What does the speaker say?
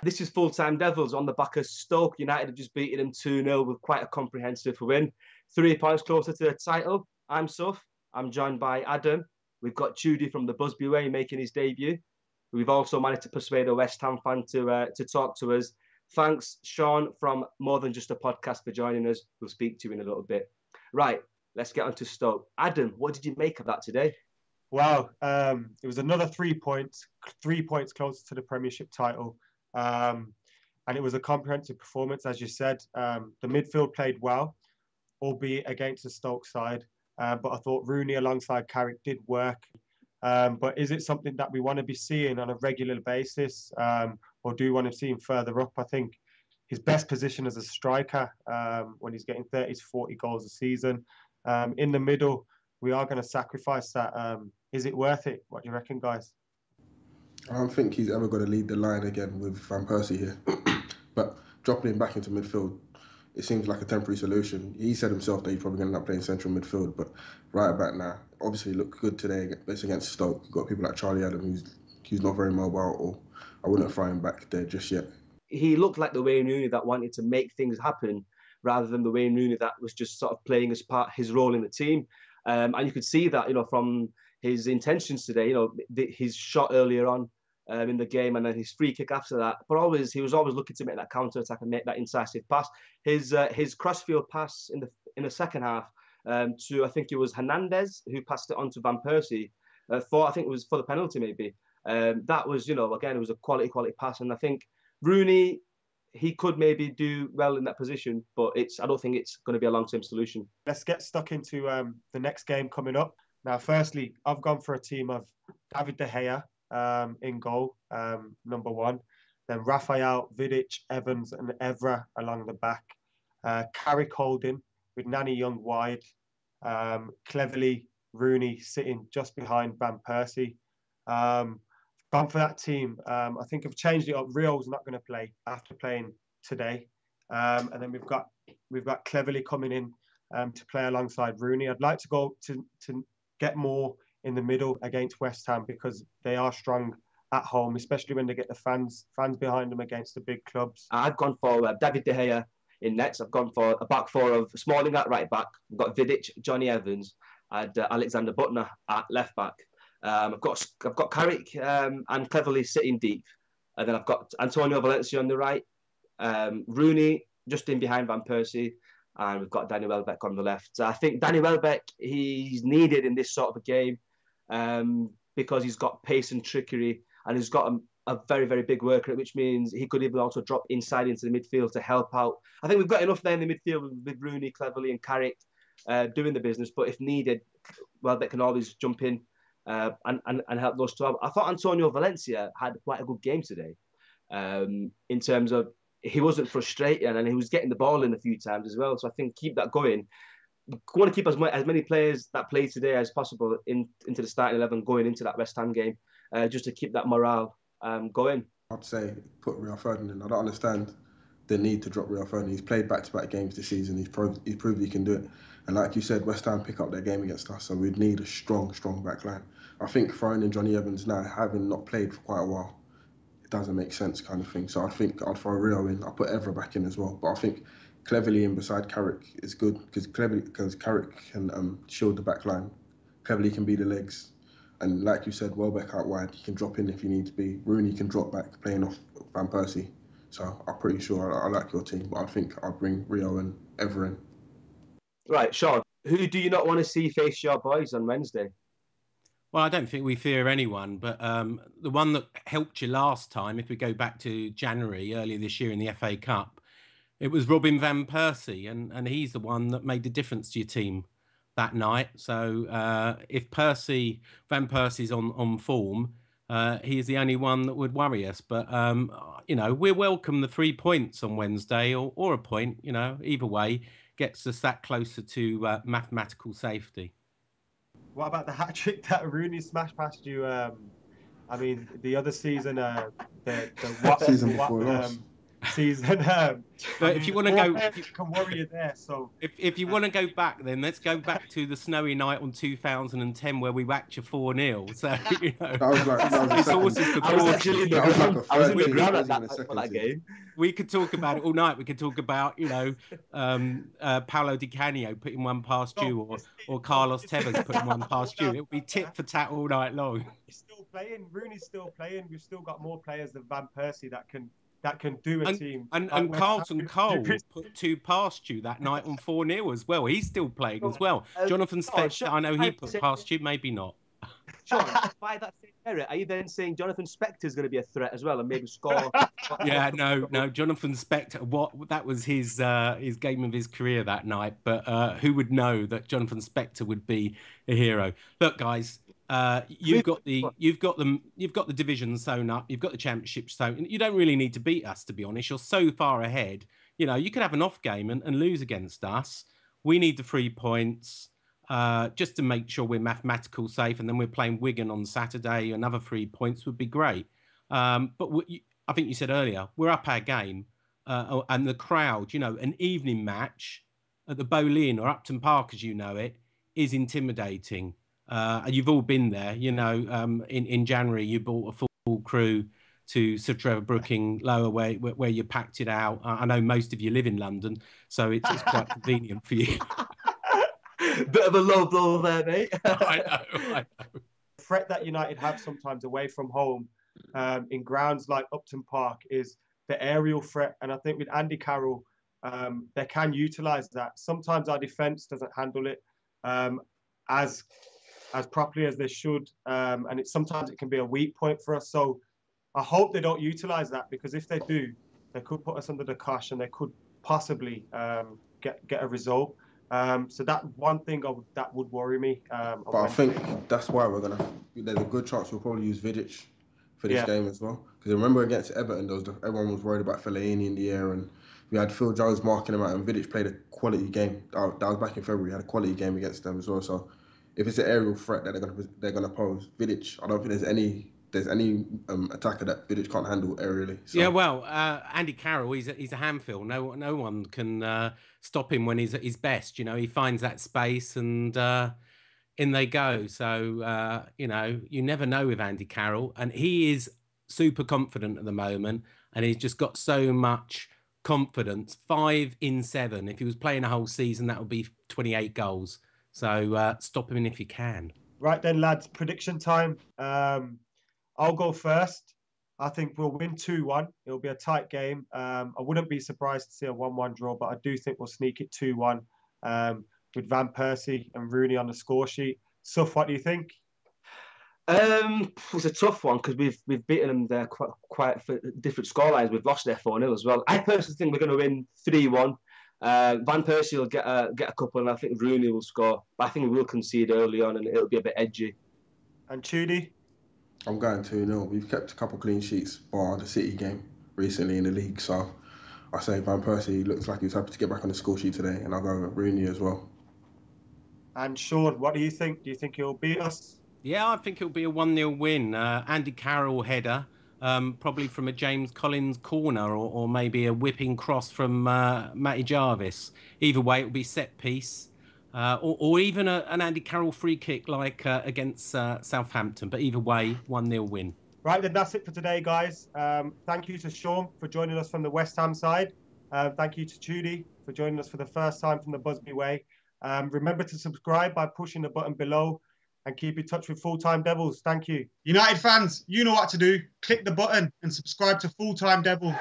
This is full-time Devils on the back of Stoke United have just beaten them 2-0 with quite a comprehensive win. 3 points closer to the title. I'm Suf. I'm joined by Adam. We've got Judy from the Busby Way making his debut. We've also managed to persuade a West Ham fan to talk to us. Thanks, Sean, from More Than Just a Podcast, for joining us. We'll speak to you in a little bit. Right, let's get on to Stoke. Adam, what did you make of that today? Wow, it was another 3 points closer to the Premiership title. And it was a comprehensive performance, as you said. The midfield played well, albeit against the Stoke side. But I thought Rooney alongside Carrick did work. But is it something that we want to be seeing on a regular basis? Or do we want to see him further up? I think his best position as a striker, when he's getting 30 to 40 goals a season. In the middle, we are going to sacrifice that. Is it worth it? What do you reckon, guys? I don't think he's ever going to lead the line again with Van Persie here. But dropping him back into midfield, it seems like a temporary solution. He said himself that he's probably going to end up playing central midfield, but right back now, obviously looked good today. It's against Stoke. You've got people like Charlie Adam, who's not very mobile, or I wouldn't throw him back there just yet. He looked like the Wayne Rooney that wanted to make things happen, rather than the Wayne Rooney that was just sort of playing his role in the team. And you could see that, from his intentions today. His shot earlier on in the game, and then his free kick after that. But he was always looking to make that counter attack and make that incisive pass. His crossfield pass in the second half to, I think it was Hernandez, who passed it on to Van Persie I think it was for the penalty maybe. That was, again, it was a quality pass, and I think Rooney, he could maybe do well in that position, but I don't think it's going to be a long-term solution. Let's get stuck into the next game coming up. Now, firstly, I've gone for a team of David De Gea in goal, number one. Then Raphael, Vidic, Evans and Evra along the back. Carrick holding with Nani Young wide. Cleverly, Rooney sitting just behind Van Persie. Gone for that team. I think I've changed it up. Rio's not going to play after playing today. And then we've got Cleverly coming in to play alongside Rooney. I'd like to go to get more in the middle against West Ham because they are strong at home, especially when they get the fans behind them against the big clubs. I've gone for David De Gea in nets. I've gone for a back four of Smalling at right back. I've got Vidic, Johnny Evans, and Alexander Butner at left back. I've got Carrick and Cleverly sitting deep, and then I've got Antonio Valencia on the right, Rooney just in behind Van Persie, and we've got Danny Welbeck on the left. So I think Danny Welbeck, he's needed in this sort of a game because he's got pace and trickery, and he's got a very, very big work rate, which means he could even also drop inside into the midfield to help out. I think we've got enough there in the midfield with Rooney, Cleverly and Carrick doing the business, but if needed, Welbeck can always jump in and help those two out. I thought Antonio Valencia had quite a good game today in terms of he wasn't frustrated and he was getting the ball in a few times as well. So I think keep that going. We want to keep as many players that play today as possible into the starting 11 going into that West Ham game, just to keep that morale going. I'd say put Rio Ferdinand in. I don't understand the need to drop Rio Ferdinand. He's played back-to-back games this season. He's proved he can do it. And like you said, West Ham pick up their game against us, so we'd need a strong back line. I think throwing in Johnny Evans now, having not played for quite a while, it doesn't make sense kind of thing. So I think I'd throw Rio in. I'll put Evra back in as well. But I think Cleverly in beside Carrick is good because Carrick can shield the back line. Cleverly can be the legs. And like you said, Welbeck out wide, he can drop in if he needs to be. Rooney can drop back playing off Van Persie. So I'm pretty sure I like your team, but I think I'll bring Rio and Evra in. Right, Sean, who do you not want to see face your boys on Wednesday? Well, I don't think we fear anyone, but the one that helped you last time, if we go back to January, earlier this year in the FA Cup, it was Robin Van Persie, and he's the one that made the difference to your team that night. So if Van Persie's on form, he's the only one that would worry us. But, we welcome the 3 points on Wednesday or a point, either way, gets us that closer to mathematical safety. What about the hat-trick that Rooney smashed past you? The other season, season before last. season. But if you want to go, can worry you there. So if you want to go back, then let's go back to the snowy night on 2010 where we whacked you 4-0. So you know, it's horses for courses. I was in the ground at that game. We could talk about it all night. We could talk about, you know, Paolo Di Canio putting one past you, or Carlos Tevez putting one past you. It'll be tit for tat all night long. He's still playing. Rooney's still playing. We've still got more players than Van Persie that can do a team. And Carlton Cole put 2 past you that night on 4-0 as well. He's still playing as well. Jonathan Spector, I know he put past you, maybe not. Sean, by that same merit, are you then saying Jonathan Spector is going to be a threat as well and maybe score? Yeah, no, Jonathan Spector. That was his game of his career that night. But who would know that Jonathan Spector would be a hero? Look, guys, you've got the division sewn up. You've got the championship sewn. You don't really need to beat us, to be honest. You're so far ahead. You know, you could have an off game and lose against us. We need the 3 points. Just to make sure we're mathematical safe, and then we're playing Wigan on Saturday. Another 3 points would be great. But I think you said earlier, we're up our game, and the crowd, you know, an evening match at the Boleyn or Upton Park, as you know it, is intimidating. And you've all been there, you know. In January, you brought a full crew to Sir Trevor Brooking Lower, where you packed it out. I know most of you live in London, so it's quite convenient for you. Bit of a low blow there, mate. I know. The threat that United have sometimes away from home in grounds like Upton Park is the aerial threat. And I think with Andy Carroll, they can utilise that. Sometimes our defence doesn't handle it as properly as they should. And sometimes it can be a weak point for us. So I hope they don't utilise that, because if they do, they could put us under the cosh and they could possibly get a result. So that one thing that would worry me. But I think that's why there's a good chance we'll probably use Vidic for this game as well. Because remember against Everton, everyone was worried about Fellaini in the air, and we had Phil Jones marking him out, and Vidic played a quality game. That was back in February. He had a quality game against them as well. So if it's an aerial threat that they're gonna pose, Vidic, I don't think there's any attacker that Vidic can't handle aerially. So. Yeah, well, Andy Carroll, he's a handful. No one can stop him when he's at his best. You know, he finds that space and in they go. So, you know, you never know with Andy Carroll. And he is super confident at the moment. And he's just got so much confidence. 5 in 7. If he was playing a whole season, that would be 28 goals. So stop him if you can. Right then, lads, prediction time. I'll go first. I think we'll win 2-1. It'll be a tight game. I wouldn't be surprised to see a 1-1 draw, but I do think we'll sneak it 2-1 with Van Persie and Rooney on the score sheet. Suf, what do you think? It's a tough one because we've beaten them there quite for different scorelines. We've lost there 4-0 as well. I personally think we're going to win 3-1. Van Persie will get a couple, and I think Rooney will score. But I think we will concede early on, and it'll be a bit edgy. And Chudy? I'm going 2-0. We've kept a couple clean sheets bar the City game recently in the league, so I say Van Persie looks like he's happy to get back on the score sheet today, and I'll go with Rooney as well. And Sean, what do you think? Do you think he'll beat us? Yeah, I think it'll be a 1-0 win. Andy Carroll header, probably from a James Collins corner, or maybe a whipping cross from Matty Jarvis. Either way, it'll be set piece. Or even an Andy Carroll free kick like against Southampton. But either way, 1-0 win. Right, then that's it for today, guys. Thank you to Sean for joining us from the West Ham side. Thank you to Chudy for joining us for the first time from the Busby Way. Remember to subscribe by pushing the button below and keep in touch with Full Time Devils. Thank you. United fans, you know what to do. Click the button and subscribe to Full Time Devils.